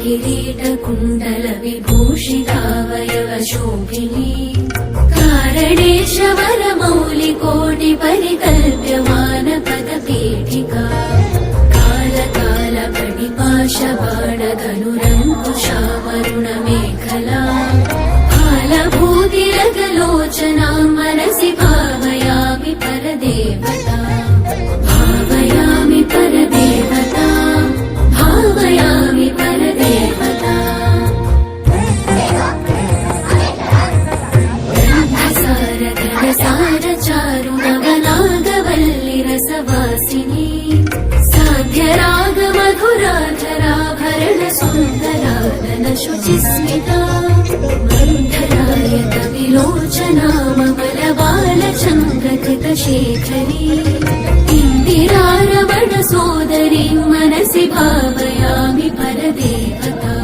किरीटकुण्डलविभूषितावयवशोभिनी कारणेशवरमौलिकोटिपरिकल्प्यमानपदपीठिका कालकालकणिपाशबाणधनुरङ्कुशामरुणमेखला कालभूतिरगलोचनां मनसि भावयामि परदेवता भावयामि परदेवता भावयामि परदेवता सारचारुनवनागवल्लिरसवासिनी साध्यरागमधुराधराभरण सुन्दरादन शुचिस्मिता मन्थरायत विलोचना ममलबालचन्द्रकृतशेखरी इन्दिरारमण सोदरी मनसि भावयामि परदेवता